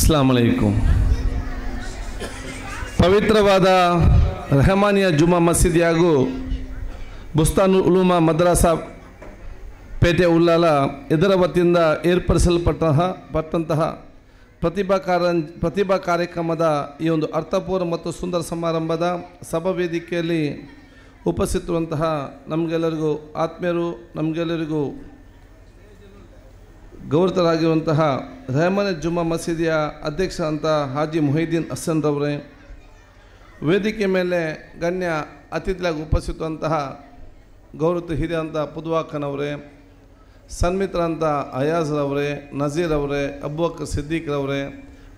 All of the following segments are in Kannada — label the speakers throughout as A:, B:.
A: ಅಸ್ಸಲಾಮು ಅಲೈಕುಂ. ಪವಿತ್ರವಾದ ರೆಹಮಾನಿಯಾ ಜುಮಾ ಮಸೀದಿ ಹಾಗೂ ಬುಸ್ತಾನುಲ್ ಉಲೂಮಾ ಮದ್ರಸಾ ಪೇಟೆ ಉಲ್ಲಾಲ ಇದರ ವತಿಯಿಂದ ಏರ್ಪಡಿಸಲ್ಪಟ್ಟಂತಹ ಪ್ರತಿಭಾ ಕಾರ್ಯಕ್ರಮದ ಈ ಒಂದು ಅರ್ಥಪೂರ್ಣ ಮತ್ತು ಸುಂದರ ಸಮಾರಂಭದ ಸಭಾ ವೇದಿಕೆಯಲ್ಲಿ ಉಪಸ್ಥಿತರುವಂತಹ ನಮಗೆಲ್ಲರಿಗೂ ಆತ್ಮೀಯರು, ನಮಗೆಲ್ಲರಿಗೂ ಗೌರವರಾಗಿರುವಂತಹ ರೆಹಮಾನಿಯಾ ಜುಮಾ ಮಸೀದಿಯ ಅಧ್ಯಕ್ಷ ಅಂತ ಹಾಜಿ ಮುಹಿದ್ದೀನ್ ಹಸನ್ ರವರೇ, ವೇದಿಕೆ ಮೇಲೆ ಗಣ್ಯ ಅತಿಥಿಯಾಗಿ ಉಪಸ್ಥಿತವಂತಹ ಗೌರವ ಹಿರಿಯಂತ ಪುದುವಾಕನವರೇ, ಸನ್ಮಿತ್ರಂತ ಅಯಾಜ್ ರವರೇ, ನಜೀರ್ ಅವರೇ, ಅಬೂಬಕರ್ ಸಿದ್ದಿಕ್ ರವರೇ,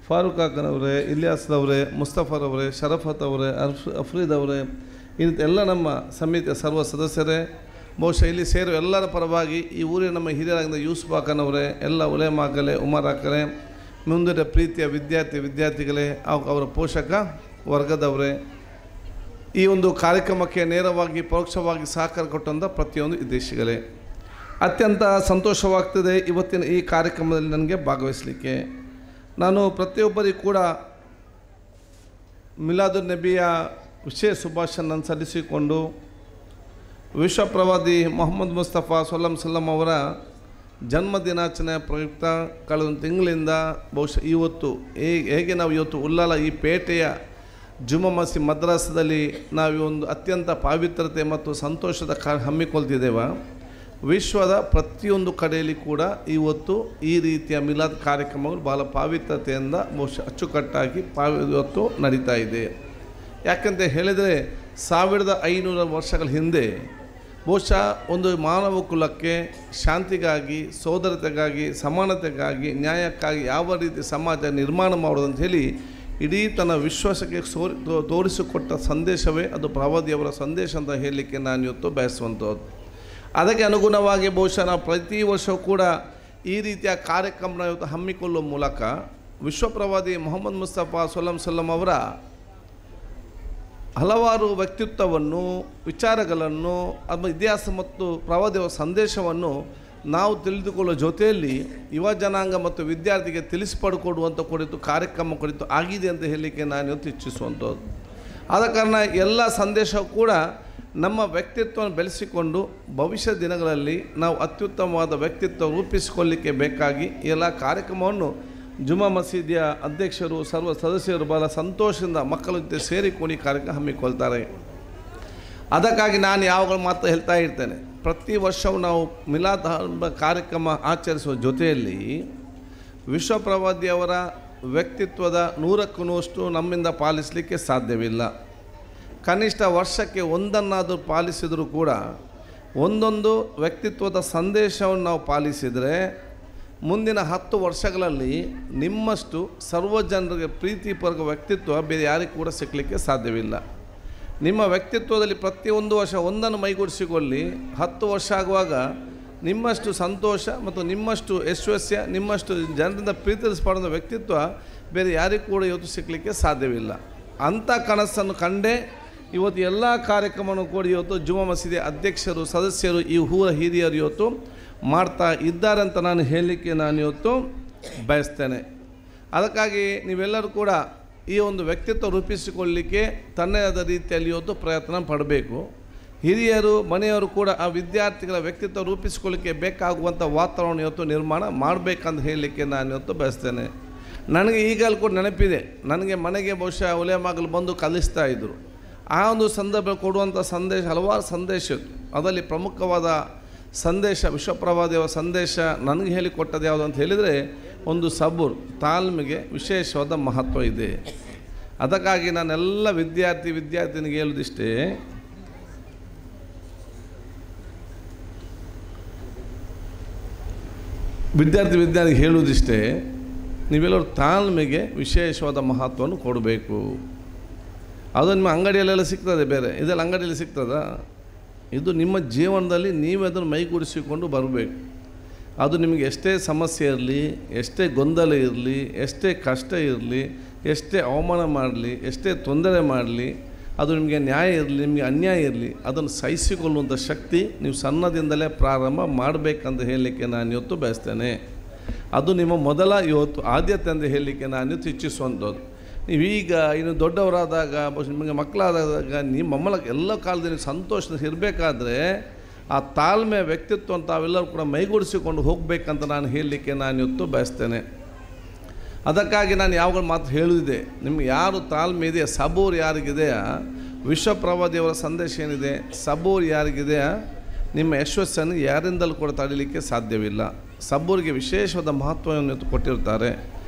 A: ಫಾರೂಕ್ ಅಕ್ಕನವರೇ, ಇಲಿಯಾಸ್ ರವರೇ, ಮುಸ್ತಫರ್ ಅವರೇ, ಶರಫತ್ ಅವರೇ, ಅಫ್ರೀದ್ ಅವರೇ, ಇಂತೆಲ್ಲ ನಮ್ಮ ಸಮಿತಿಯ ಸರ್ವ ಸದಸ್ಯರೇ, ಬಹುಶಃ ಇಲ್ಲಿ ಸೇರುವ ಎಲ್ಲರ ಪರವಾಗಿ ಈ ಊರಿನ ನಮ್ಮ ಹಿರಿಯರಾಗಿದ್ದ ಯೂಸುಫ್ ಅಕ್ಕನವರೇ, ಎಲ್ಲ ಉಲೇಮಾಕಲೇ, ಉಮರ್ ಅಕ್ಕರೇ, ಮುಂದಿನ ಪ್ರೀತಿಯ ವಿದ್ಯಾರ್ಥಿಗಳೇ ಹಾಗೂ ಅವರ ಪೋಷಕ ವರ್ಗದವರೇ, ಈ ಒಂದು ಕಾರ್ಯಕ್ರಮಕ್ಕೆ ನೇರವಾಗಿ ಪರೋಕ್ಷವಾಗಿ ಸಹಕಾರ ಕೊಟ್ಟಂಥ ಪ್ರತಿಯೊಂದು ವಿದೇಶಿಗಳೇ, ಅತ್ಯಂತ ಸಂತೋಷವಾಗ್ತದೆ ಇವತ್ತಿನ ಈ ಕಾರ್ಯಕ್ರಮದಲ್ಲಿ ನನಗೆ ಭಾಗವಹಿಸಲಿಕ್ಕೆ. ನಾನು ಪ್ರತಿಯೊಬ್ಬರಿಗೂ ಕೂಡ ಮಿಲಾದುನ್ ನಬಿಯ ವಿಶೇಷ ಶುಭಾಶಯವನ್ನು ಸಲ್ಲಿಸಿಕೊಂಡು ವಿಶ್ವ ಪ್ರವಾದಿ ಮೊಹಮ್ಮದ್ ಮುಸ್ತಫಾ ಸಲ್ಲಂ ಅವರ ಜನ್ಮದಿನಾಚರಣೆಯ ಪ್ರಯುಕ್ತ ಕಳೆದ ತಿಂಗಳಿಂದ ಬಹುಶಃ ಇವತ್ತು ಹೇಗೆ ನಾವು ಇವತ್ತು ಉಲ್ಲಾಲ ಈ ಪೇಟೆಯ ಜುಮಾ ಮಸೀದಿ ಮದ್ರಸಾದಲ್ಲಿ ನಾವು ಒಂದು ಅತ್ಯಂತ ಪಾವಿತ್ರತೆ ಮತ್ತು ಸಂತೋಷದ ಹಮ್ಮಿಕೊಳ್ತಿದ್ದೇವೆ. ವಿಶ್ವದ ಪ್ರತಿಯೊಂದು ಕಡೆಯಲ್ಲಿ ಕೂಡ ಇವತ್ತು ಈ ರೀತಿಯ ಮಿಲಾದ್ ಕಾರ್ಯಕ್ರಮಗಳು ಭಾಳ ಪಾವಿತ್ರತೆಯಿಂದ ಬಹುಶಃ ಅಚ್ಚುಕಟ್ಟಾಗಿ ಇವತ್ತು ನಡೀತಾ ಇದೆ. ಯಾಕಂತ ಹೇಳಿದರೆ 1500 ವರ್ಷಗಳ ಹಿಂದೆ ಬಹುಶಃ ಒಂದು ಮಾನವ ಕುಲಕ್ಕೆ ಶಾಂತಿಗಾಗಿ, ಸೋದರತೆಗಾಗಿ, ಸಮಾನತೆಗಾಗಿ, ನ್ಯಾಯಕ್ಕಾಗಿ ಯಾವ ರೀತಿ ಸಮಾಜ ನಿರ್ಮಾಣ ಮಾಡೋದಂತ ಹೇಳಿ ಇಡೀ ತನ್ನ ವಿಶ್ವಾಸಕ್ಕೆ ತೋರಿಸಿಕೊಟ್ಟ ಸಂದೇಶವೇ ಅದು ಪ್ರವಾದಿಯವರ ಸಂದೇಶ ಅಂತ ಹೇಳಲಿಕ್ಕೆ ನಾನು ಇವತ್ತು ಬಯಸುವಂಥದ್ದು. ಅದಕ್ಕೆ ಅನುಗುಣವಾಗಿ ಬಹುಶಃ ನಾವು ಪ್ರತಿ ವರ್ಷವೂ ಕೂಡ ಈ ರೀತಿಯ ಕಾರ್ಯಕ್ರಮನ ಇವತ್ತು ಹಮ್ಮಿಕೊಳ್ಳುವ ಮೂಲಕ ವಿಶ್ವಪ್ರವಾದಿ ಮೊಹಮ್ಮದ್ ಮುಸ್ತಫಾ ಸಲ್ಲಂ ಅವರ ಹಲವಾರು ವ್ಯಕ್ತಿತ್ವವನ್ನು, ವಿಚಾರಗಳನ್ನು, ಅದರ ಇತಿಹಾಸ ಮತ್ತು ಪ್ರವಾದಿಯವರ ಸಂದೇಶವನ್ನು ನಾವು ತಿಳಿದುಕೊಳ್ಳುವ ಜೊತೆಯಲ್ಲಿ ಯುವ ಜನಾಂಗ ಮತ್ತು ವಿದ್ಯಾರ್ಥಿಗೆ ತಿಳಿಸಿಪಡಿಕೊಡುವಂಥ ಕುರಿತು ಕಾರ್ಯಕ್ರಮ ಕುರಿತು ಆಗಿದೆ ಅಂತ ಹೇಳಲಿಕ್ಕೆ ನಾನು ಇವತ್ತು ಇಚ್ಛಿಸುವಂಥದ್ದು. ಆದ ಕಾರಣ ಎಲ್ಲ ಸಂದೇಶವು ಕೂಡ ನಮ್ಮ ವ್ಯಕ್ತಿತ್ವವನ್ನು ಬೆಳೆಸಿಕೊಂಡು ಭವಿಷ್ಯ ದಿನಗಳಲ್ಲಿ ನಾವು ಅತ್ಯುತ್ತಮವಾದ ವ್ಯಕ್ತಿತ್ವ ರೂಪಿಸಿಕೊಳ್ಳಲಿಕ್ಕೆ ಬೇಕಾಗಿ ಎಲ್ಲ ಕಾರ್ಯಕ್ರಮವನ್ನು ಜುಮಾ ಮಸೀದಿಯ ಅಧ್ಯಕ್ಷರು, ಸರ್ವ ಸದಸ್ಯರು ಭಾಳ ಸಂತೋಷದಿಂದ ಮಕ್ಕಳ ಜೊತೆ ಸೇರಿಕೊಂಡು ಈ ಕಾರ್ಯಕ್ರಮ ಹಮ್ಮಿಕೊಳ್ತಾರೆ. ಅದಕ್ಕಾಗಿ ನಾನು ಯಾವಾಗಲೂ ಮಾತು ಹೇಳ್ತಾ ಇರ್ತೇನೆ, ಪ್ರತಿ ವರ್ಷವೂ ನಾವು ಮಿಲಾದ್ ಕಾರ್ಯಕ್ರಮ ಆಚರಿಸುವ ಜೊತೆಯಲ್ಲಿ ವಿಶ್ವಪ್ರವಾದಿಯವರ ವ್ಯಕ್ತಿತ್ವದ 100ಕ್ಕೂ 100 ನಮ್ಮಿಂದ ಪಾಲಿಸಲಿಕ್ಕೆ ಸಾಧ್ಯವಿಲ್ಲ. ಕನಿಷ್ಠ ವರ್ಷಕ್ಕೆ ಒಂದನ್ನಾದರೂ ಪಾಲಿಸಿದರೂ ಕೂಡ ಒಂದೊಂದು ವ್ಯಕ್ತಿತ್ವದ ಸಂದೇಶವನ್ನು ನಾವು ಪಾಲಿಸಿದರೆ ಮುಂದಿನ 10 ವರ್ಷಗಳಲ್ಲಿ ನಿಮ್ಮಷ್ಟು ಸರ್ವ ಜನರಿಗೆ ಪ್ರೀತಿಪೂರ್ವಕ ವ್ಯಕ್ತಿತ್ವ ಬೇರೆ ಯಾರಿಗೂ ಕೂಡ ಸಿಕ್ಕಲಿಕ್ಕೆ ಸಾಧ್ಯವಿಲ್ಲ. ನಿಮ್ಮ ವ್ಯಕ್ತಿತ್ವದಲ್ಲಿ ಪ್ರತಿಯೊಂದು ವರ್ಷ ಒಂದನ್ನು ಮೈಗೂಡಿಸಿಕೊಳ್ಳಿ, 10 ವರ್ಷ ಆಗುವಾಗ ನಿಮ್ಮಷ್ಟು ಸಂತೋಷ ಮತ್ತು ನಿಮ್ಮಷ್ಟು ಯಶಸ್ಸು, ನಿಮ್ಮಷ್ಟು ಜನರಿಂದ ಪ್ರೀತಿಸಲ್ಪಡುವ ವ್ಯಕ್ತಿತ್ವ ಬೇರೆ ಯಾರಿಗೂ ಕೂಡ ಇವತ್ತು ಸಿಕ್ಕಲಿಕ್ಕೆ ಸಾಧ್ಯವಿಲ್ಲ. ಅಂಥ ಕನಸನ್ನು ಕಂಡೇ ಇವತ್ತು ಎಲ್ಲ ಕಾರ್ಯಕ್ರಮವನ್ನು ಕೂಡ ಇವತ್ತು ಜುಮಾ ಮಸೀದಿ ಅಧ್ಯಕ್ಷರು, ಸದಸ್ಯರು, ಈ ಊರ ಹಿರಿಯರು ಇವತ್ತು ಮಾಡ್ತಾ ಇದ್ದಾರೆ ಅಂತ ನಾನು ಹೇಳಲಿಕ್ಕೆ ನಾನು ಇವತ್ತು ಬಯಸ್ತೇನೆ. ಅದಕ್ಕಾಗಿ ನೀವೆಲ್ಲರೂ ಕೂಡ ಈ ಒಂದು ವ್ಯಕ್ತಿತ್ವ ರೂಪಿಸಿಕೊಳ್ಳಲಿಕ್ಕೆ ತನ್ನದೇ ಆದ ರೀತಿಯಲ್ಲಿ ಇವತ್ತು ಪ್ರಯತ್ನ ಪಡಬೇಕು. ಹಿರಿಯರು, ಮನೆಯವರು ಕೂಡ ಆ ವಿದ್ಯಾರ್ಥಿಗಳ ವ್ಯಕ್ತಿತ್ವ ರೂಪಿಸಿಕೊಳ್ಳಲಿಕ್ಕೆ ಬೇಕಾಗುವಂಥ ವಾತಾವರಣ ಇವತ್ತು ನಿರ್ಮಾಣ ಮಾಡಬೇಕಂತ ಹೇಳಲಿಕ್ಕೆ ನಾನು ಇವತ್ತು ಬಯಸ್ತೇನೆ. ನನಗೆ ಈಗಲೂ ಕೂಡ ನೆನಪಿದೆ, ನನಗೆ ಮನೆಗೆ ಬಹುಶಃ ಉಲೇಮಾಗಲು ಬಂದು ಕಲಿಸ್ತಾ ಇದ್ದರು. ಆ ಒಂದು ಸಂದರ್ಭ ಕೊಡುವಂಥ ಸಂದೇಶ ಹಲವಾರು ಸಂದೇಶ ಇತ್ತು. ಅದರಲ್ಲಿ ಪ್ರಮುಖವಾದ ಸಂದೇಶ, ವಿಶ್ವಪ್ರವಾದಿಯವರ ಸಂದೇಶ ನನಗೆ ಹೇಳಿಕೊಟ್ಟದ್ದು ಯಾವುದು ಅಂತ ಹೇಳಿದರೆ ಒಂದು ಸಬೂರ್, ತಾಳ್ಮೆಗೆ ವಿಶೇಷವಾದ ಮಹತ್ವ ಇದೆ. ಅದಕ್ಕಾಗಿ ನಾನೆಲ್ಲ ವಿದ್ಯಾರ್ಥಿನಿಗೆ ಹೇಳೋದಿಷ್ಟೇ, ವಿದ್ಯಾರ್ಥಿಗೆ ಹೇಳುವುದಿಷ್ಟೇ, ನೀವೆಲ್ಲರೂ ತಾಳ್ಮೆಗೆ ವಿಶೇಷವಾದ ಮಹತ್ವವನ್ನು ಕೊಡಬೇಕು. ಅದು ನಿಮ್ಮ ಅಂಗಡಿಯಲ್ಲೆಲ್ಲ ಸಿಗ್ತದೆ, ಬೇರೆ ಇದೆಲ್ಲ ಅಂಗಡಿಯಲ್ಲಿ ಸಿಗ್ತದ? ಇದು ನಿಮ್ಮ ಜೀವನದಲ್ಲಿ ನೀವು ಅದನ್ನು ಮೈಗೂಡಿಸಿಕೊಂಡು ಬರಬೇಕು. ಅದು ನಿಮಗೆ ಎಷ್ಟೇ ಸಮಸ್ಯೆ ಇರಲಿ, ಎಷ್ಟೇ ಗೊಂದಲ ಇರಲಿ, ಎಷ್ಟೇ ಕಷ್ಟ ಇರಲಿ, ಎಷ್ಟೇ ಅವಮಾನ ಮಾಡಲಿ, ಎಷ್ಟೇ ತೊಂದರೆ ಮಾಡಲಿ, ಅದು ನಿಮಗೆ ನ್ಯಾಯ ಇರಲಿ, ನಿಮಗೆ ಅನ್ಯಾಯ ಇರಲಿ, ಅದನ್ನು ಸಹಿಸಿಕೊಳ್ಳುವಂಥ ಶಕ್ತಿ ನೀವು ಸಣ್ಣದಿಂದಲೇ ಪ್ರಾರಂಭ ಮಾಡಬೇಕಂತ ಹೇಳಲಿಕ್ಕೆ ನಾನು ಇವತ್ತು ಬಯಸ್ತೇನೆ. ಅದು ನಿಮ್ಮ ಮೊದಲ ಇವತ್ತು ಆದ್ಯತೆ ಅಂತ ಹೇಳಲಿಕ್ಕೆ ನಾನು ಇಚ್ಛಿಸುವಂಥದ್ದು. ನೀವೀಗ ಇನ್ನು ದೊಡ್ಡವರಾದಾಗ ನಿಮಗೆ ಮಕ್ಕಳಾದಾಗ ನಿಮ್ಮ ಎಲ್ಲ ಕಾಲದಲ್ಲಿ ಸಂತೋಷದಿಂದ ಇರಬೇಕಾದ್ರೆ ಆ ತಾಳ್ಮೆ ವ್ಯಕ್ತಿತ್ವ ಅಂತ ಅವೆಲ್ಲರೂ ಕೂಡ ಮೈಗೂಡಿಸಿಕೊಂಡು ಹೋಗಬೇಕಂತ ನಾನು ಹೇಳಲಿಕ್ಕೆ ನಾನು ಇವತ್ತು ಬಯಸ್ತೇನೆ. ಅದಕ್ಕಾಗಿ ನಾನು ಯಾವಾಗಲೂ ಮಾತು ಹೇಳಿದೆ, ನಿಮ್ಗೆ ಯಾರು ತಾಳ್ಮೆ ಇದೆಯಾ, ಸಬೂರ್ ಯಾರಿಗಿದೆಯಾ, ವಿಶ್ವಪ್ರವಾದಿಯವರ ಸಂದೇಶ ಏನಿದೆ, ಸಬೂರ್ ಯಾರಿಗಿದೆಯಾ, ನಿಮ್ಮ ಯಶಸ್ಸನ್ನು ಯಾರಿಂದಲೂ ಕೂಡ ತಡೀಲಿಕ್ಕೆ ಸಾಧ್ಯವಿಲ್ಲ. ಸಬೂರಿಗೆ ವಿಶೇಷವಾದ ಮಹತ್ವವನ್ನು ಕೊಟ್ಟಿರ್ತಾರೆ.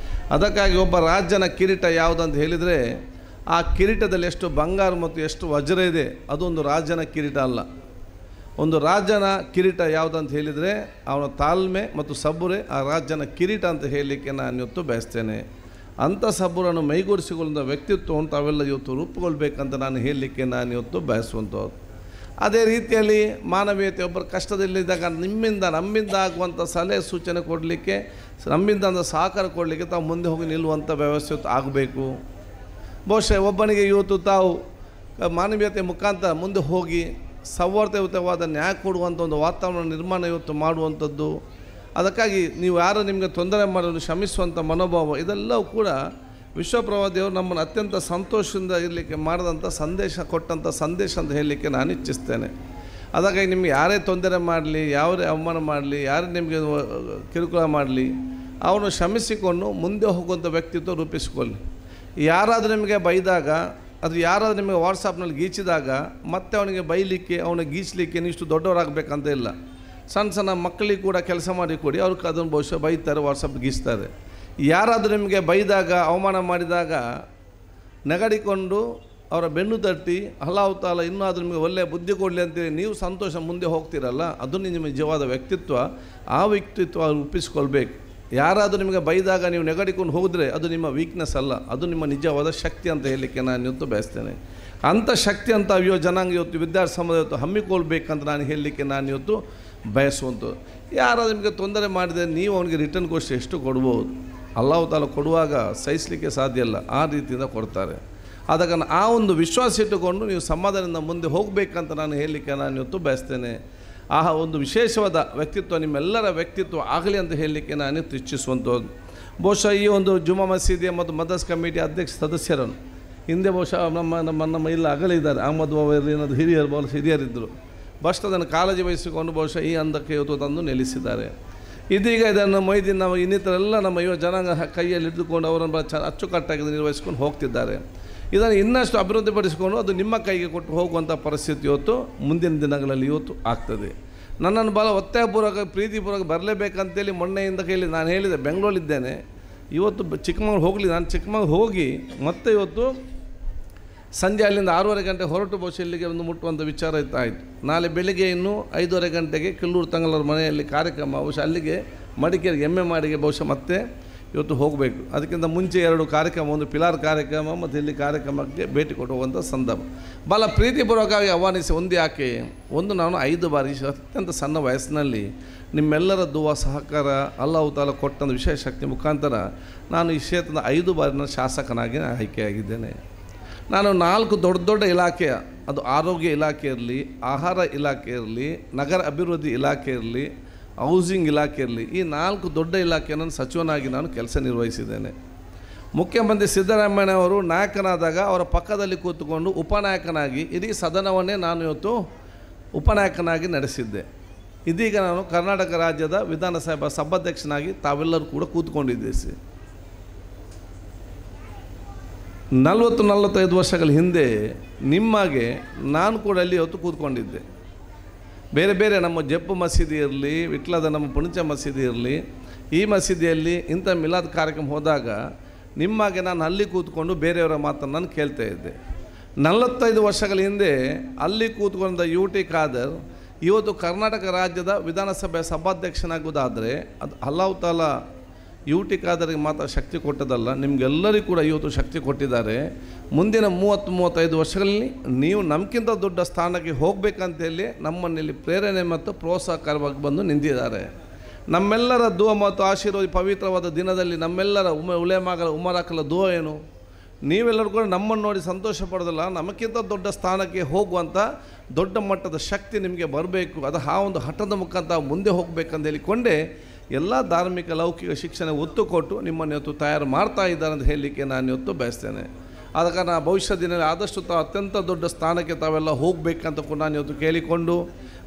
A: ಅದಕ್ಕಾಗಿ ಒಬ್ಬ ರಾಜನ ಕಿರೀಟ ಯಾವುದಂತ ಹೇಳಿದರೆ, ಆ ಕಿರೀಟದಲ್ಲಿ ಎಷ್ಟು ಬಂಗಾರ ಮತ್ತು ಎಷ್ಟು ವಜ್ರ ಇದೆ, ಅದೊಂದು ರಾಜನ ಕಿರೀಟ ಅಲ್ಲ. ಒಂದು ರಾಜನ ಕಿರೀಟ ಯಾವುದಂತ ಹೇಳಿದರೆ ಅವನ ತಾಳ್ಮೆ ಮತ್ತು ಸಬೂರೇ ಆ ರಾಜನ ಕಿರೀಟ ಅಂತ ಹೇಳಲಿಕ್ಕೆ ನಾನು ಇವತ್ತು ಬಯಸ್ತೇನೆ. ಅಂಥ ಸಬೂರನ್ನು ಮೈಗೂಡಿಸಿಕೊಳ್ಳುವ ವ್ಯಕ್ತಿತ್ವ ಅಂತ ಅವೆಲ್ಲ ಇವತ್ತು ರೂಪುಗೊಳ್ಬೇಕಂತ ನಾನು ಹೇಳಲಿಕ್ಕೆ ನಾನು ಇವತ್ತು ಬಯಸುವಂಥದ್ದು. ಅದೇ ರೀತಿಯಲ್ಲಿ ಮಾನವೀಯತೆ, ಒಬ್ಬರು ಕಷ್ಟದಲ್ಲಿದ್ದಾಗ ನಮ್ಮಿಂದ ಆಗುವಂಥ ಸಲಹೆ ಸೂಚನೆ ಕೊಡಲಿಕ್ಕೆ, ನಮ್ಮಿಂದ ಸಹಕಾರ ಕೊಡಲಿಕ್ಕೆ ತಾವು ಮುಂದೆ ಹೋಗಿ ನಿಲ್ಲುವಂಥ ವ್ಯವಸ್ಥೆ ಆಗಬೇಕು. ಬಹುಶಃ ಒಬ್ಬನಿಗೆ ಇವತ್ತು ತಾವು ಮಾನವೀಯತೆ ಮುಖಾಂತರ ಮುಂದೆ ಹೋಗಿ ಸೌಹಾರ್ದಯುತವಾದ ನ್ಯಾಯ ಕೊಡುವಂಥ ಒಂದು ವಾತಾವರಣ ನಿರ್ಮಾಣ ಇವತ್ತು ಮಾಡುವಂಥದ್ದು. ಅದಕ್ಕಾಗಿ ನೀವು ಯಾರು ನಿಮಗೆ ತೊಂದರೆ ಮಾಡೋದು ಶ್ರಮಿಸುವಂಥ ಮನೋಭಾವ, ಇದೆಲ್ಲವೂ ಕೂಡ ವಿಶ್ವಪ್ರವಾದಿಯವರು ನಮ್ಮನ್ನು ಅತ್ಯಂತ ಸಂತೋಷದಿಂದ ಇರಲಿಕ್ಕೆ ಮಾಡಿದಂಥ ಕೊಟ್ಟಂಥ ಸಂದೇಶ ಅಂತ ಹೇಳಲಿಕ್ಕೆ ನಾನು ಇಚ್ಛಿಸ್ತೇನೆ. ಅದಕ್ಕಾಗಿ ನಿಮಗೆ ಯಾರೇ ತೊಂದರೆ ಮಾಡಲಿ, ಯಾರೇ ಅವಮಾನ ಮಾಡಲಿ, ಯಾರೇ ನಿಮಗೆ ಕಿರುಕುಳ ಮಾಡಲಿ, ಅವನು ಶ್ರಮಿಸಿಕೊಂಡು ಮುಂದೆ ಹೋಗುವಂಥ ವ್ಯಕ್ತಿತ್ವ ರೂಪಿಸಿಕೊಳ್ಳಿ. ಯಾರಾದರೂ ನಿಮಗೆ ಬೈದಾಗ, ಅದು ಯಾರಾದರೂ ನಿಮಗೆ ವಾಟ್ಸಪ್ನಲ್ಲಿ ಗೀಚಿದಾಗ ಮತ್ತೆ ಅವನಿಗೆ ಬೈಲಿಕ್ಕೆ, ಅವನಿಗೆ ಗೀಚಲಿಕ್ಕೆ ನೀಷ್ಟು ದೊಡ್ಡವರಾಗಬೇಕಂತ ಇಲ್ಲ. ಸಣ್ಣ ಮಕ್ಕಳಿಗೆ ಕೂಡ ಕೆಲಸ ಮಾಡಿ ಕೊಡಿ, ಅವ್ರಿಗೆ ಅದನ್ನು ಬಹುಶಃ ಬೈತಾರೆ, ವಾಟ್ಸಪ್ ಗೀಚ್ತಾರೆ. ಯಾರಾದರೂ ನಿಮಗೆ ಬೈದಾಗ, ಅವಮಾನ ಮಾಡಿದಾಗ ನೆಗಡಿಕೊಂಡು ಅವರ ಬೆನ್ನು ತಟ್ಟಿ ಅಲ್ಲಾಹ್ ತಾಲ ಇನ್ನೂ ಅದು ನಿಮಗೆ ಒಳ್ಳೆಯ ಬುದ್ಧಿ ಕೊಡಲಿ ಅಂತೇಳಿ ನೀವು ಸಂತೋಷ ಮುಂದೆ ಹೋಗ್ತೀರಲ್ಲ, ಅದು ನಿಮ್ಮ ನಿಜವಾದ ವ್ಯಕ್ತಿತ್ವ. ಆ ವ್ಯಕ್ತಿತ್ವ ರೂಪಿಸ್ಕೊಳ್ಬೇಕು. ಯಾರಾದರೂ ನಿಮಗೆ ಬೈದಾಗ ನೀವು ನೆಗಡಿಕೊಂಡು ಹೋದರೆ ಅದು ನಿಮ್ಮ ವೀಕ್ನೆಸ್ ಅಲ್ಲ, ಅದು ನಿಮ್ಮ ನಿಜವಾದ ಶಕ್ತಿ ಅಂತ ಹೇಳಲಿಕ್ಕೆ ನಾನು ಇವತ್ತು ಬಯಸ್ತೇನೆ. ಅಂಥ ಶಕ್ತಿ ಅಂತ ಜನಾಂಗ ಇವತ್ತು ವಿದ್ಯಾರ್ಥಿ ಸಮಾಜ ಇವತ್ತು ಹಮ್ಮಿಕೊಳ್ಬೇಕಂತ ನಾನು ಹೇಳಲಿಕ್ಕೆ ನಾನು ಇವತ್ತು ಬಯಸುವಂಥದ್ದು. ಯಾರಾದರೂ ನಿಮಗೆ ತೊಂದರೆ ಮಾಡಿದರೆ ನೀವು ಅವನಿಗೆ ರಿಟರ್ನ್ ಕ್ವಶನ್ ಎಷ್ಟು ಕೊಡ್ಬೋದು, ಅಲ್ಲಾಹ್ ತಾಲ ಕೊಡುವಾಗ ಸಹಿಸಲಿಕ್ಕೆ ಸಾಧ್ಯ ಇಲ್ಲ, ಆ ರೀತಿಯಿಂದ ಕೊಡ್ತಾರೆ. ಆದಾಗ ಆ ಒಂದು ವಿಶ್ವಾಸ ಇಟ್ಟುಕೊಂಡು ನೀವು ಸಮಾಧಾನದಿಂದ ಮುಂದೆ ಹೋಗಬೇಕಂತ ನಾನು ಹೇಳಲಿಕ್ಕೆ ನಾನು ಇವತ್ತು ಬಯಸ್ತೇನೆ. ಆ ಒಂದು ವಿಶೇಷವಾದ ವ್ಯಕ್ತಿತ್ವ ನಿಮ್ಮೆಲ್ಲರ ವ್ಯಕ್ತಿತ್ವ ಆಗಲಿ ಅಂತ ಹೇಳಲಿಕ್ಕೆ ನಾನು ಇಚ್ಛಿಸುವಂಥದ್ದು. ಬಹುಶಃ ಈ ಒಂದು ಜುಮಾ ಮಸೀದಿಯ ಮತ್ತು ಮದರ್ಸ್ ಕಮಿಟಿ ಅಧ್ಯಕ್ಷ ಸದಸ್ಯರನ್ನು ಹಿಂದೆ ಬಹುಶಃ ನಮ್ಮ ಇಲ್ಲ ಅಗಲಿದ್ದಾರೆ, ಅಹಮದ್ ಬಾಬರ್ ಏನಾದರೂ ಹಿರಿಯರಿದ್ದರು. ಬಸ್ಟ್ ಅದನ್ನು ಕಾಳಜಿ ವಹಿಸಿಕೊಂಡು ಬಹುಶಃ ಈ ಹಂತಕ್ಕೆ ಇವತ್ತು ತಂದು ನೆಲೆಸಿದ್ದಾರೆ. ಇದೀಗ ಇದನ್ನು ಮೊಯ್ದೀನ್ ನಾವು ಇನ್ನಿತರೆಲ್ಲ ನಮ್ಮ ಯುವ ಜನಾಂಗ ಕೈಯಲ್ಲಿ ಹಿಡಿದುಕೊಂಡು ಅವರನ್ನು ಅಚ್ಚುಕಟ್ಟಾಗಿ ನಿರ್ವಹಿಸ್ಕೊಂಡು ಹೋಗ್ತಿದ್ದಾರೆ. ಇದನ್ನು ಇನ್ನಷ್ಟು ಅಭಿವೃದ್ಧಿಪಡಿಸಿಕೊಂಡು ಅದು ನಿಮ್ಮ ಕೈಗೆ ಕೊಟ್ಟು ಹೋಗುವಂಥ ಪರಿಸ್ಥಿತಿ ಇವತ್ತು ಮುಂದಿನ ದಿನಗಳಲ್ಲಿ ಇವತ್ತು ಆಗ್ತದೆ. ನನ್ನನ್ನು ಭಾಳ ಒತ್ತಾಯಪೂರ್ವಕ ಪ್ರೀತಿಪೂರ್ವಕ ಬರಲೇಬೇಕಂತೇಳಿ ಮೊನ್ನೆಯಿಂದ ಕೈಲಿ ನಾನು ಹೇಳಿದೆ, ಬೆಂಗಳೂರಲ್ಲಿದ್ದೇನೆ, ಇವತ್ತು ಚಿಕ್ಕಮಗಳೂರು ಹೋಗಲಿ, ನಾನು ಚಿಕ್ಕಮಗಳೂರು ಹೋಗಿ ಮತ್ತೆ ಇವತ್ತು ಸಂಜೆ ಅಲ್ಲಿಂದ 6:30 ಗಂಟೆ ಹೊರಟು ಬಹುಶಃ ಇಲ್ಲಿಗೆ ಒಂದು ಮುಟ್ಟುವಂಥ ವಿಚಾರ ಆಯಿತು. ನಾಳೆ ಬೆಳಿಗ್ಗೆ ಇನ್ನೂ 5:30 ಗಂಟೆಗೆ ಕಿಲ್ಲೂರು ತಂಗಳವ್ರ ಮನೆಯಲ್ಲಿ ಕಾರ್ಯಕ್ರಮ, ಬಹುಶಃ ಅಲ್ಲಿಗೆ ಮಡಿಕೇರಿಗೆ ಎಮ್ಮೆ ಮಾಡಿಗೆ ಬಹುಶಃ ಮತ್ತೆ ಇವತ್ತು ಹೋಗಬೇಕು. ಅದಕ್ಕಿಂತ ಮುಂಚೆ 2 ಕಾರ್ಯಕ್ರಮ, ಒಂದು ಪಿಲಾರ್ ಕಾರ್ಯಕ್ರಮ ಮತ್ತು ಇಲ್ಲಿ ಕಾರ್ಯಕ್ರಮಕ್ಕೆ ಭೇಟಿ ಕೊಟ್ಟು ಹೋಗುವಂಥ ಸಂದರ್ಭ. ಭಾಳ ಪ್ರೀತಿಪೂರ್ವಕವಾಗಿ ಆಹ್ವಾನಿಸಿ ಒಂದು ಯಾಕೆ, ಒಂದು ನಾನು 5 ಬಾರಿ ಅತ್ಯಂತ ಸಣ್ಣ ವಯಸ್ಸಿನಲ್ಲಿ ನಿಮ್ಮೆಲ್ಲರ ದುವಾ ಸಹಕಾರ ಅಲ್ಲಾಹ್ ತಾಲ ಕೊಟ್ಟಂಥ ವಿಶೇಷ ಶಕ್ತಿ ಮುಖಾಂತರ ನಾನು ಈ ಕ್ಷೇತ್ರದ 5 ಬಾರಿ ನಾನು ಶಾಸಕನಾಗಿ ಆಯ್ಕೆಯಾಗಿದ್ದೇನೆ. ನಾನು 4 ದೊಡ್ಡ ಇಲಾಖೆಯ, ಅದು ಆರೋಗ್ಯ ಇಲಾಖೆ ಇರಲಿ, ಆಹಾರ ಇಲಾಖೆ ಇರಲಿ, ನಗರ ಅಭಿವೃದ್ಧಿ ಇಲಾಖೆ ಇರಲಿ, ಹೌಸಿಂಗ್ ಇಲಾಖೆ ಇರಲಿ, ಈ 4 ದೊಡ್ಡ ಇಲಾಖೆಯನ್ನು ಸಚಿವನಾಗಿ ನಾನು ಕೆಲಸ ನಿರ್ವಹಿಸಿದ್ದೇನೆ. ಮುಖ್ಯಮಂತ್ರಿ ಸಿದ್ದರಾಮಯ್ಯನವರು ನಾಯಕನಾದಾಗ ಅವರ ಪಕ್ಕದಲ್ಲಿ ಕೂತ್ಕೊಂಡು ಉಪನಾಯಕನಾಗಿ ಇಡೀ ಸದನವನ್ನೇ ನಾನು ಇವತ್ತು ಉಪನಾಯಕನಾಗಿ ನಡೆಸಿದ್ದೆ. ಇದೀಗ ನಾನು ಕರ್ನಾಟಕ ರಾಜ್ಯದ ವಿಧಾನಸಭಾ ಸಭಾಧ್ಯಕ್ಷನಾಗಿ ತಾವೆಲ್ಲರೂ ಕೂಡ ಕೂತ್ಕೊಂಡಿದ್ದೆ. 40-45 ವರ್ಷಗಳ ಹಿಂದೆ ನಿಮ್ಮಾಗೆ ನಾನು ಕೂಡ ಅಲ್ಲಿ ಇವತ್ತು ಕೂತ್ಕೊಂಡಿದ್ದೆ. ಬೇರೆ ಬೇರೆ ನಮ್ಮ ಜಪ್ಪು ಮಸೀದಿ ಇರಲಿ, ವಿಟ್ಲದ ನಮ್ಮ ಪುಣಚ ಮಸೀದಿ ಇರಲಿ, ಈ ಮಸೀದಿಯಲ್ಲಿ ಇಂಥ ಮಿಲಾದ್ ಕಾರ್ಯಕ್ರಮ ಹೋದಾಗ ನಿಮ್ಮಾಗೆ ನಾನು ಅಲ್ಲಿ ಕೂತ್ಕೊಂಡು ಬೇರೆಯವರ ಮಾತನ್ನು ನಾನು ಕೇಳ್ತಾ ಇದ್ದೆ. 45 ವರ್ಷಗಳ ಹಿಂದೆ ಅಲ್ಲಿ ಕೂತ್ಕೊಂಡ UT ಖಾದರ್ ಇವತ್ತು ಕರ್ನಾಟಕ ರಾಜ್ಯದ ವಿಧಾನಸಭೆ ಸಭಾಧ್ಯಕ್ಷನಾಗುವುದಾದರೆ ಅದು ಅಲ್ಲಾಹ್ ತಾಲ UT ಖಾದರ್ಗೆ ಮಾತ್ರ ಶಕ್ತಿ ಕೊಟ್ಟದಲ್ಲ, ನಿಮಗೆಲ್ಲರಿಗೂ ಕೂಡ ಇವತ್ತು ಶಕ್ತಿ ಕೊಟ್ಟಿದ್ದಾರೆ. ಮುಂದಿನ 30-35 ವರ್ಷಗಳಲ್ಲಿ ನೀವು ನಮಗಿಂತ ದೊಡ್ಡ ಸ್ಥಾನಕ್ಕೆ ಹೋಗಬೇಕಂತೇಳಿ ನಮ್ಮನ್ನಲ್ಲಿ ಪ್ರೇರಣೆ ಮತ್ತು ಪ್ರೋತ್ಸಾಹಕರವಾಗಿ ಬಂದು ನಿಂತಿದ್ದಾರೆ. ನಮ್ಮೆಲ್ಲರ ದುವಾ ಮತ್ತು ಆಶೀರ್ವಾದ ಪವಿತ್ರವಾದ ದಿನದಲ್ಲಿ ನಮ್ಮೆಲ್ಲರ ಉಲೇಮಾಗಳ ಉಮರಾಕಲ ದುವಾ ಏನು, ನೀವೆಲ್ಲರೂ ಕೂಡ ನಮ್ಮನ್ನು ನೋಡಿ ಸಂತೋಷ ಪಡೋದಿಲ್ಲ, ನಮಗಿಂತ ದೊಡ್ಡ ಸ್ಥಾನಕ್ಕೆ ಹೋಗುವಂಥ ದೊಡ್ಡ ಮಟ್ಟದ ಶಕ್ತಿ ನಿಮಗೆ ಬರಬೇಕು, ಅದು ಆ ಒಂದು ಹಠದ ಮುಖಾಂತರ ಮುಂದೆ ಹೋಗಬೇಕಂತ ಹೇಳಿಕೊಂಡೇ ಎಲ್ಲ ಧಾರ್ಮಿಕ ಲೌಕಿಕ ಶಿಕ್ಷಣ ಒತ್ತು ಕೊಟ್ಟು ನಿಮ್ಮನ್ನು ಇವತ್ತು ತಯಾರು ಮಾಡ್ತಾ ಇದ್ದಾರೆ ಅಂತ ಹೇಳಲಿಕ್ಕೆ ನಾನು ಇವತ್ತು ಬಯಸ್ತೇನೆ. ಆದ ಕಾರಣ ಭವಿಷ್ಯ ದಿನದಲ್ಲಿ ಆದಷ್ಟು ಅತ್ಯಂತ ದೊಡ್ಡ ಸ್ಥಾನಕ್ಕೆ ತಾವೆಲ್ಲ ಹೋಗಬೇಕಂತ ಕೂಡ ನಾನು ಇವತ್ತು ಕೇಳಿಕೊಂಡು,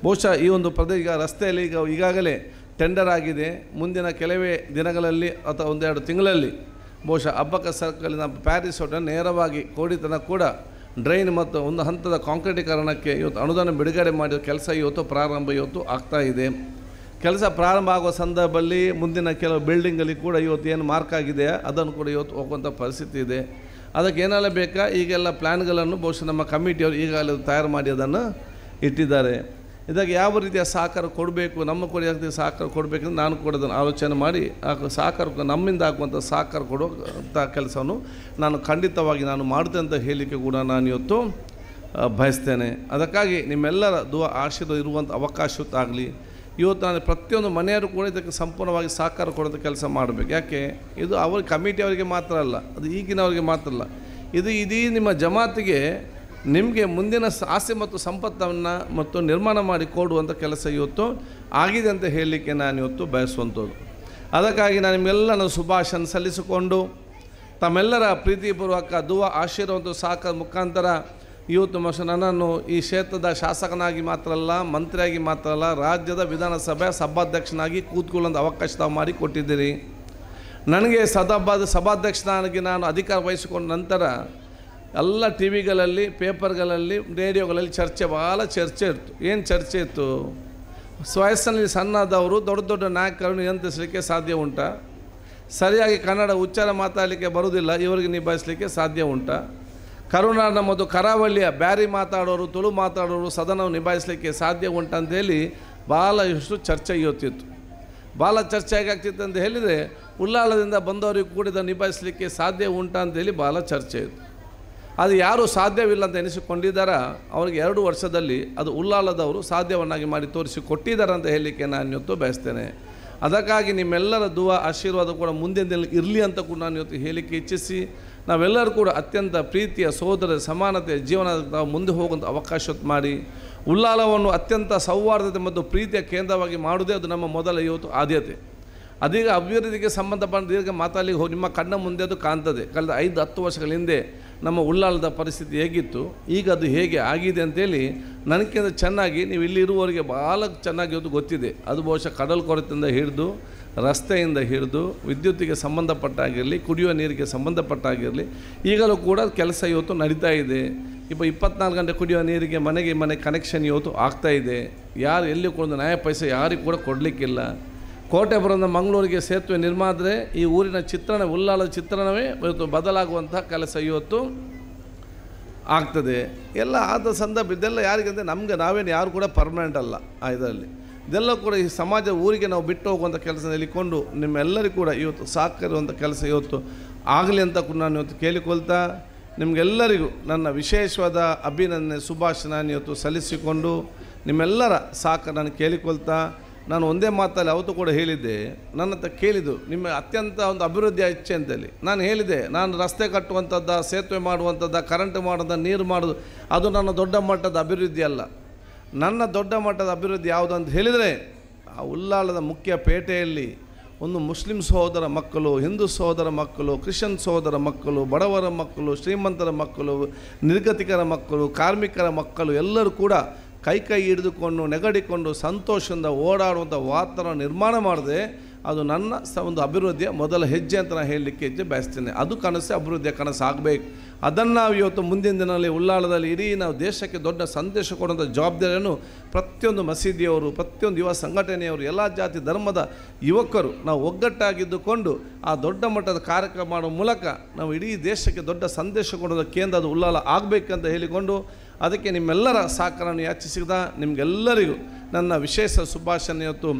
A: ಬಹುಶಃ ಈ ಒಂದು ಪ್ರದೇಶ ಈಗ ರಸ್ತೆಯಲ್ಲಿ ಈಗಾಗಲೇ ಟೆಂಡರ್ ಆಗಿದೆ. ಮುಂದಿನ ಕೆಲವೇ ದಿನಗಳಲ್ಲಿ ಅಥವಾ ಒಂದೆರಡು ತಿಂಗಳಲ್ಲಿ ಬಹುಶಃ ಅಬ್ಬಕ್ಕ ಸರ್ಕಲಿನ ಪ್ಯಾರಿಸ್ ಹೋಟೆಲ್ ನೇರವಾಗಿ ಕೋಡಿ ತನಕ ಕೂಡ ಡ್ರೈನ್ ಮತ್ತು ಒಂದು ಹಂತದ ಕಾಂಕ್ರೀಟೀಕರಣಕ್ಕೆ ಇವತ್ತು ಅನುದಾನ ಬಿಡುಗಡೆ ಮಾಡಿದ ಕೆಲಸ ಇವತ್ತು ಪ್ರಾರಂಭ ಆಗ್ತಾ ಇದೆ. ಕೆಲಸ ಪ್ರಾರಂಭ ಆಗುವ ಸಂದರ್ಭದಲ್ಲಿ ಮುಂದಿನ ಕೆಲವು ಬಿಲ್ಡಿಂಗಲ್ಲಿ ಕೂಡ ಇವತ್ತು ಏನು ಮಾರ್ಕ್ ಆಗಿದೆ ಅದನ್ನು ಕೂಡ ಇವತ್ತು ಹೋಗುವಂಥ ಪರಿಸ್ಥಿತಿ ಇದೆ. ಅದಕ್ಕೆ ಏನೆಲ್ಲ ಬೇಕಾ ಈಗೆಲ್ಲ ಪ್ಲ್ಯಾನ್ಗಳನ್ನು ಬಹುಶಃ ನಮ್ಮ ಕಮಿಟಿಯವರು ಈಗಾಗಲೇ ತಯಾರು ಮಾಡಿ ಅದನ್ನು ಇಟ್ಟಿದ್ದಾರೆ. ಇದಕ್ಕೆ ಯಾವ ರೀತಿಯ ಸಹಕಾರ ಕೊಡಬೇಕು, ನಮ್ಮ ಕೂಡ ಯಾವ ರೀತಿಯ ಸಹಕಾರ ಕೊಡಬೇಕಂದ್ರೆ ನಾನು ಕೂಡ ಅದನ್ನು ಆಲೋಚನೆ ಮಾಡಿ ಸಹಕಾರ ನಮ್ಮಿಂದ ಆಗುವಂಥ ಸಹಕಾರ ಕೊಡುವಂಥ ಕೆಲಸವನ್ನು ನಾನು ಖಂಡಿತವಾಗಿ ನಾನು ಮಾಡ್ತೇನೆ ಅಂತ ಹೇಳಲಿಕ್ಕೆ ಕೂಡ ನಾನು ಇವತ್ತು ಬಯಸ್ತೇನೆ. ಅದಕ್ಕಾಗಿ ನಿಮ್ಮೆಲ್ಲರ ದುವಾ ಆಶೀರ್ವಾದ ಇರುವಂಥ ಅವಕಾಶ ಆಗಲಿ. ಇವತ್ತು ನಾನು ಪ್ರತಿಯೊಂದು ಮನೆಯವರು ಕೂಡ ಇದಕ್ಕೆ ಸಂಪೂರ್ಣವಾಗಿ ಸಹಕಾರ ಕೊಡೋಂಥ ಕೆಲಸ ಮಾಡಬೇಕು. ಯಾಕೆ ಇದು ಅವ್ರ ಕಮಿಟಿಯವರಿಗೆ ಮಾತ್ರ ಅಲ್ಲ, ಅದು ಈಗಿನವರಿಗೆ ಮಾತ್ರ ಅಲ್ಲ, ಇದು ಇದೀ ನಿಮ್ಮ ಜಮಾತಿಗೆ ನಿಮಗೆ ಮುಂದಿನ ಆಸೆ ಮತ್ತು ಸಂಪತ್ತನ್ನು ಮತ್ತು ನಿರ್ಮಾಣ ಮಾಡಿ ಕೊಡುವಂಥ ಕೆಲಸ ಇವತ್ತು ಆಗಿದೆ ಅಂತ ಹೇಳಲಿಕ್ಕೆ ನಾನು ಇವತ್ತು ಬಯಸುವಂಥದ್ದು. ಅದಕ್ಕಾಗಿ ನಾನು ನಿಮ್ಮೆಲ್ಲ ಶುಭಾಶಯ ಸಲ್ಲಿಸಿಕೊಂಡು ತಮ್ಮೆಲ್ಲರ ಪ್ರೀತಿಪೂರ್ವಕ ದುವಾ ಆಶೀರ್ವಾದ ಸಹಕಾರ ಮುಖಾಂತರ ಇವತ್ತು ನನ್ನನ್ನು ಈ ಕ್ಷೇತ್ರದ ಶಾಸಕನಾಗಿ ಮಾತ್ರ ಅಲ್ಲ, ಮಂತ್ರಿಯಾಗಿ ಮಾತ್ರ ಅಲ್ಲ, ರಾಜ್ಯದ ವಿಧಾನಸಭೆ ಸಭಾಧ್ಯಕ್ಷನಾಗಿ ಕೂತ್ಕೊಳ್ಳುವಂಥ ಅವಕಾಶ ತಾವು ಮಾಡಿ ಕೊಟ್ಟಿದ್ದೀರಿ. ನನಗೆ ಸಭಾಧ್ಯಕ್ಷನಾಗಿ ನಾನು ಅಧಿಕಾರ ವಹಿಸಿಕೊಂಡ ನಂತರ ಎಲ್ಲ ಟಿ ವಿಗಳಲ್ಲಿ, ಪೇಪರ್ಗಳಲ್ಲಿ, ರೇಡಿಯೋಗಳಲ್ಲಿ ಭಾಳ ಚರ್ಚೆ ಇತ್ತು. ಏನು ಚರ್ಚೆ ಇತ್ತು? ವಯಸ್ಸಿನಲ್ಲಿ ಸಣ್ಣದವರು ದೊಡ್ಡ ದೊಡ್ಡ ನಾಯಕರನ್ನು ನಿಯಂತ್ರಿಸಲಿಕ್ಕೆ ಸಾಧ್ಯ ಉಂಟಾ? ಸರಿಯಾಗಿ ಕನ್ನಡ ಉಚ್ಚಾರ ಮಾತಾಡಲಿಕ್ಕೆ ಬರುವುದಿಲ್ಲ, ಇವರಿಗೆ ನಿಭಾಯಿಸಲಿಕ್ಕೆ ಸಾಧ್ಯ ಉಂಟಾ? ಕರುನಾಡಿನ ಮತ್ತು ಕರಾವಳಿಯ ಬ್ಯಾರಿ ಮಾತಾಡೋರು, ತುಳು ಮಾತಾಡೋರು ಸದನವನ್ನು ನಿಭಾಯಿಸಲಿಕ್ಕೆ ಸಾಧ್ಯ ಉಂಟಂತೇಳಿ ಭಾಳಷ್ಟು ಚರ್ಚೆ ಇವತ್ತಿತ್ತು. ಭಾಳ ಚರ್ಚೆ ಹೇಗಾಗ್ತಿತ್ತು ಅಂತ ಹೇಳಿದರೆ, ಉಳ್ಳಾಲದಿಂದ ಬಂದವರಿಗೆ ಕೂಡ ಇದನ್ನು ನಿಭಾಯಿಸಲಿಕ್ಕೆ ಸಾಧ್ಯ ಉಂಟಾ ಅಂತೇಳಿ ಭಾಳ ಚರ್ಚೆ ಇತ್ತು. ಅದು ಯಾರು ಸಾಧ್ಯವಿಲ್ಲ ಅಂತ ಎನಿಸಿಕೊಂಡಿದ್ದಾರ ಅವ್ರಿಗೆ 2 ವರ್ಷದಲ್ಲಿ ಅದು ಉಳ್ಳಾಲದವರು ಸಾಧ್ಯವನ್ನಾಗಿ ಮಾಡಿ ತೋರಿಸಿಕೊಟ್ಟಿದ್ದಾರೆ ಅಂತ ಹೇಳಲಿಕ್ಕೆ ನಾನು ಇವತ್ತು ಬಯಸ್ತೇನೆ. ಅದಕ್ಕಾಗಿ ನಿಮ್ಮೆಲ್ಲರ ದುವಾ ಆಶೀರ್ವಾದ ಕೂಡ ಮುಂದಿನ ದಿನ ಇರಲಿ ಅಂತ ಕೂಡ ನಾನು ಇವತ್ತು ಹೇಳಿಕೆ ಇಚ್ಛಿಸಿ, ನಾವೆಲ್ಲರೂ ಕೂಡ ಅತ್ಯಂತ ಪ್ರೀತಿಯ ಸೋದರ ಸಮಾನತೆಯ ಜೀವನದ ಮುಂದೆ ಹೋಗುವಂಥ ಅವಕಾಶ ಮಾಡಿ ಉಳ್ಳಾಲವನ್ನು ಅತ್ಯಂತ ಸೌಹಾರ್ದತೆ ಮತ್ತು ಪ್ರೀತಿಯ ಕೇಂದ್ರವಾಗಿ ಮಾಡುವುದೇ ಅದು ನಮ್ಮ ಮೊದಲ ಇವತ್ತು ಆದ್ಯತೆ. ಅದೀಗ ಅಭಿವೃದ್ಧಿಗೆ ಸಂಬಂಧಪಟ್ಟ ದೀರ್ಘ ಮಾತಾಡಲಿಕ್ಕೆ ಹೋಗಿ ನಿಮ್ಮ ಕಣ್ಣ ಮುಂದೆ ಅದು ಕಾಣ್ತದೆ. ಕಳೆದ 5-10 ವರ್ಷಗಳ ಹಿಂದೆ ನಮ್ಮ ಉಳ್ಳಾಲದ ಪರಿಸ್ಥಿತಿ ಹೇಗಿತ್ತು, ಈಗ ಅದು ಹೇಗೆ ಆಗಿದೆ ಅಂತೇಳಿ ನನಗಿಂತ ಚೆನ್ನಾಗಿ ನೀವು ಇಲ್ಲಿ ಇರುವವರಿಗೆ ಭಾಳ ಚೆನ್ನಾಗಿ ಇವತ್ತು ಗೊತ್ತಿದೆ. ಅದು ಬಹುಶಃ ಕಡಲು ಕೊರತೆಯಿಂದ ಹಿಡಿದು, ರಸ್ತೆಯಿಂದ ಹಿಡಿದು, ವಿದ್ಯುತ್ತಿಗೆ ಸಂಬಂಧಪಟ್ಟಾಗಿರಲಿ, ಕುಡಿಯುವ ನೀರಿಗೆ ಸಂಬಂಧಪಟ್ಟಾಗಿರಲಿ ಈಗಲೂ ಕೂಡ ಕೆಲಸ ಇವತ್ತು ನಡೀತಾ ಇದೆ. 24 ಗಂಟೆ ಕುಡಿಯುವ ನೀರಿಗೆ ಮನೆ ಕನೆಕ್ಷನ್ ಇವತ್ತು ಆಗ್ತಾಯಿದೆ. ಯಾರು ಎಲ್ಲಿ ಕೂಡ ನ್ಯಾಯ ಪೈಸೆ ಯಾರಿಗೂ ಕೂಡ ಕೊಡಲಿಕ್ಕಿಲ್ಲ. ಕೋಟೆಪುರದಿಂದ ಮಂಗಳೂರಿಗೆ ಸೇತುವೆ ನಿರ್ಮಾಣ ಆದರೆ ಈ ಊರಿನ ಚಿತ್ರಣ, ಉಳ್ಳಾಲದ ಚಿತ್ರಣವೇ ಇವತ್ತು ಬದಲಾಗುವಂಥ ಕೆಲಸ ಇವತ್ತು ಆಗ್ತದೆ. ಎಲ್ಲ ಆದ ಸಂದರ್ಭ ಇದೆಲ್ಲ ಯಾರಿಗಂದರೆ ನಮಗೆ ನಾವೇನು ಯಾರು ಕೂಡ ಪರ್ಮನೆಂಟ್ ಅಲ್ಲ. ಇದರಲ್ಲಿ ಇದೆಲ್ಲ ಕೂಡ ಈ ಸಮಾಜ ಊರಿಗೆ ನಾವು ಬಿಟ್ಟು ಹೋಗುವಂಥ ಕೆಲಸ ಹೇಳಿಕೊಂಡು ನಿಮ್ಮೆಲ್ಲರಿಗೂ ಕೂಡ ಇವತ್ತು ಸಹಕರಿಸುವಂಥ ಕೆಲಸ ಇವತ್ತು ಆಗಲಿ ಅಂತ ಕೂಡ ನಾನು ಇವತ್ತು ಕೇಳಿಕೊಳ್ತಾ, ನಿಮಗೆಲ್ಲರಿಗೂ ನನ್ನ ವಿಶೇಷವಾದ ಅಭಿನಂದನೆ ಶುಭಾಶಯ ನಾನು ಇವತ್ತು ಸಲ್ಲಿಸಿಕೊಂಡು ನಿಮ್ಮೆಲ್ಲರ ಸಹಕಾರ ನಾನು ಕೇಳಿಕೊಳ್ತಾ, ನಾನು ಒಂದೇ ಮಾತಲ್ಲಿ ಅವತ್ತು ಕೂಡ ಹೇಳಿದ್ದೆ, ನನ್ನ ಹತ್ರ ಕೇಳಿದ್ದು ನಿಮ್ಮ ಅತ್ಯಂತ ಒಂದು ಅಭಿವೃದ್ಧಿಯ ಇಚ್ಛೆ ಅಂತೇಳಿ. ನಾನು ಹೇಳಿದೆ, ನಾನು ರಸ್ತೆ ಕಟ್ಟುವಂಥದ್ದು, ಸೇತುವೆ ಮಾಡುವಂಥದ್ದು, ಕರೆಂಟ್ ಮಾಡೋದು, ನೀರು ಮಾಡೋದು ಅದು ನನ್ನ ದೊಡ್ಡ ಮಟ್ಟದ ಅಭಿವೃದ್ಧಿ ಅಲ್ಲ. ನನ್ನ ದೊಡ್ಡ ಮಟ್ಟದ ಅಭಿವೃದ್ಧಿ ಯಾವುದು ಅಂತ ಹೇಳಿದರೆ, ಆ ಉಳ್ಳಾಲದ ಮುಖ್ಯ ಪೇಟೆಯಲ್ಲಿ ಒಂದು ಮುಸ್ಲಿಂ ಸಹೋದರ ಮಕ್ಕಳು, ಹಿಂದೂ ಸಹೋದರ ಮಕ್ಕಳು, ಕ್ರಿಶ್ಚಿಯನ್ ಸಹೋದರ ಮಕ್ಕಳು, ಬಡವರ ಮಕ್ಕಳು, ಶ್ರೀಮಂತರ ಮಕ್ಕಳು, ನಿರ್ಗತಿಕರ ಮಕ್ಕಳು, ಕಾರ್ಮಿಕರ ಮಕ್ಕಳು ಎಲ್ಲರೂ ಕೂಡ ಕೈ ಹಿಡಿದುಕೊಂಡು ನೆಗಡಿಕೊಂಡು ಸಂತೋಷದಿಂದ ಓಡಾಡುವಂಥ ವಾತಾವರಣ ನಿರ್ಮಾಣ ಮಾಡಿದೆ. ಅದು ನನ್ನ ಒಂದು ಅಭಿವೃದ್ಧಿಯ ಮೊದಲ ಹೆಜ್ಜೆ ಅಂತ ನಾನು ಹೇಳಲಿಕ್ಕೆ ಬಯಸ್ತೇನೆ. ಅದು ಕನಸು, ಅಭಿವೃದ್ಧಿಯ ಕನಸು ಆಗಬೇಕು. ಅದನ್ನು ನಾವು ಇವತ್ತು ಮುಂದಿನ ದಿನದಲ್ಲಿ ಉಳ್ಳಾಲದಲ್ಲಿ ಇಡೀ ನಾವು ದೇಶಕ್ಕೆ ದೊಡ್ಡ ಸಂದೇಶ ಕೊಡುವಂಥ ಜವಾಬ್ದಾರಿಯನ್ನು ಪ್ರತಿಯೊಂದು ಮಸೀದಿಯವರು, ಪ್ರತಿಯೊಂದು ಯುವ ಸಂಘಟನೆಯವರು, ಎಲ್ಲ ಜಾತಿ ಧರ್ಮದ ಯುವಕರು ನಾವು ಒಗ್ಗಟ್ಟಾಗಿದ್ದುಕೊಂಡು ಆ ದೊಡ್ಡ ಮಟ್ಟದ ಕಾರ್ಯಕ್ರಮ ಮಾಡುವ ಮೂಲಕ ನಾವು ಇಡೀ ದೇಶಕ್ಕೆ ದೊಡ್ಡ ಸಂದೇಶ ಕೊಡೋದ ಕೇಂದ್ರ ಅದು ಉಳ್ಳಾಲ ಆಗಬೇಕಂತ ಹೇಳಿಕೊಂಡು, ಅದಕ್ಕೆ ನಿಮ್ಮೆಲ್ಲರ ಸಹಕಾರವನ್ನು ಯಾಚಿಸಿದ ನಿಮಗೆಲ್ಲರಿಗೂ ನನ್ನ ವಿಶೇಷ ಶುಭಾಶಯ ಇವತ್ತು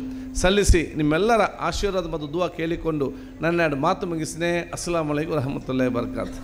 A: ಸಲ್ಲಿಸಿ ನಿಮ್ಮೆಲ್ಲರ ಆಶೀರ್ವಾದ ಮತ್ತು ದುವಾ ಕೇಳಿಕೊಂಡು ನನ್ನ 2 ಮಾತು ಮುಗಿಸಿದೆ. ಅಸ್ಸಲಾಮು ಅಲೈಕುಂ ವರಹಮತುಲ್ಲಾಹಿ ವಬರಕಾತುಹು.